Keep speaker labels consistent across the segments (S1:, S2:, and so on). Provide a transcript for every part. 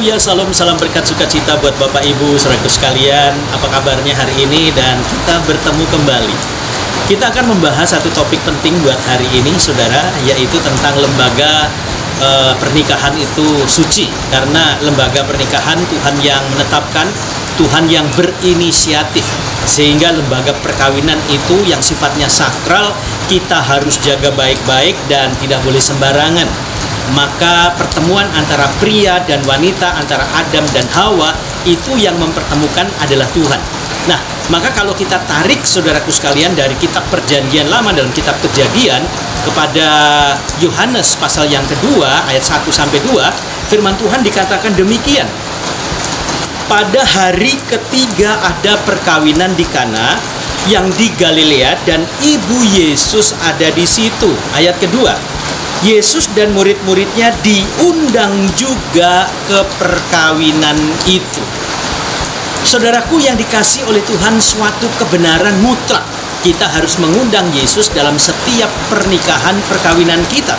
S1: Haleluya, salam berkat sukacita buat Bapak Ibu saudaraku sekalian. Apa kabarnya hari ini? Dan kita bertemu kembali. Kita akan membahas satu topik penting buat hari ini saudara, yaitu tentang lembaga pernikahan itu suci. Karena lembaga pernikahan Tuhan yang menetapkan, Tuhan yang berinisiatif. Sehingga lembaga perkawinan itu yang sifatnya sakral, kita harus jaga baik-baik dan tidak boleh sembarangan. Maka pertemuan antara pria dan wanita, antara Adam dan Hawa, itu yang mempertemukan adalah Tuhan. Nah, maka kalau kita tarik saudaraku sekalian dari kitab Perjanjian Lama dalam kitab Kejadian kepada Yohanes pasal yang kedua ayat 1-2, firman Tuhan dikatakan demikian. Pada hari ketiga ada perkawinan di Kana yang di Galilea dan ibu Yesus ada di situ. Ayat kedua, Yesus dan murid-muridnya diundang juga ke perkawinan itu. Saudaraku yang dikasihi oleh Tuhan, suatu kebenaran mutlak. Kita harus mengundang Yesus dalam setiap pernikahan perkawinan kita.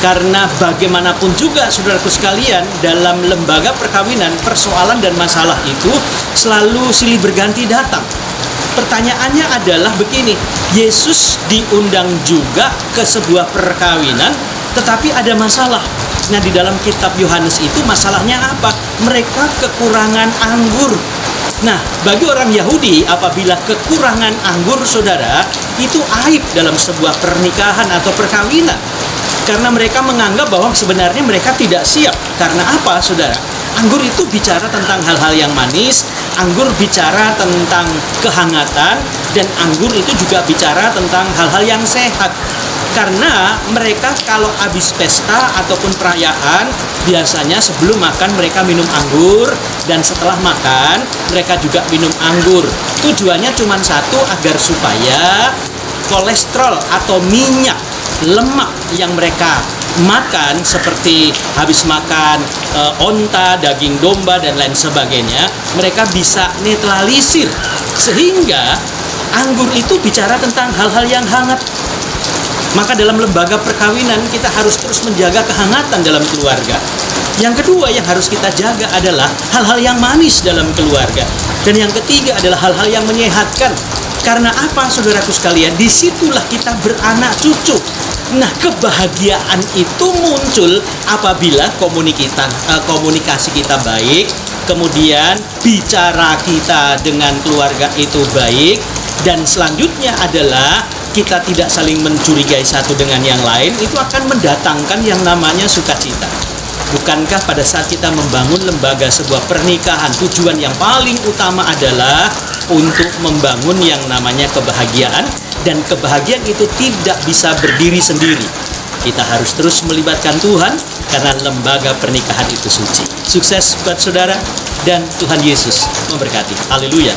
S1: Karena bagaimanapun juga saudaraku sekalian, dalam lembaga perkawinan, persoalan dan masalah itu selalu silih berganti datang. Pertanyaannya adalah begini, Yesus diundang juga ke sebuah perkawinan, tetapi ada masalah. Nah, di dalam kitab Yohanes itu masalahnya apa? Mereka kekurangan anggur. Nah, bagi orang Yahudi, apabila kekurangan anggur, saudara, itu aib dalam sebuah pernikahan atau perkawinan. Karena mereka menganggap bahwa sebenarnya mereka tidak siap. Karena apa, saudara? Anggur itu bicara tentang hal-hal yang manis, anggur bicara tentang kehangatan, dan anggur itu juga bicara tentang hal-hal yang sehat. Karena mereka kalau habis pesta ataupun perayaan, biasanya sebelum makan mereka minum anggur, dan setelah makan mereka juga minum anggur. Tujuannya cuma satu, agar supaya kolesterol atau minyak, lemak yang mereka makan seperti habis makan onta, daging domba dan lain sebagainya, mereka bisa netralisir. Sehingga anggur itu bicara tentang hal-hal yang hangat. Maka dalam lembaga perkawinan kita harus terus menjaga kehangatan dalam keluarga. Yang kedua yang harus kita jaga adalah hal-hal yang manis dalam keluarga. Dan yang ketiga adalah hal-hal yang menyehatkan. Karena apa saudaraku sekalian? Disitulah kita beranak cucu. Nah, kebahagiaan itu muncul apabila komunikasi kita baik, kemudian bicara kita dengan keluarga itu baik, dan selanjutnya adalah kita tidak saling mencurigai satu dengan yang lain. Itu akan mendatangkan yang namanya sukacita. Bukankah pada saat kita membangun lembaga sebuah pernikahan, tujuan yang paling utama adalah untuk membangun yang namanya kebahagiaan, dan kebahagiaan itu tidak bisa berdiri sendiri. Kita harus terus melibatkan Tuhan karena lembaga pernikahan itu suci. Sukses buat saudara, dan Tuhan Yesus memberkati. Haleluya.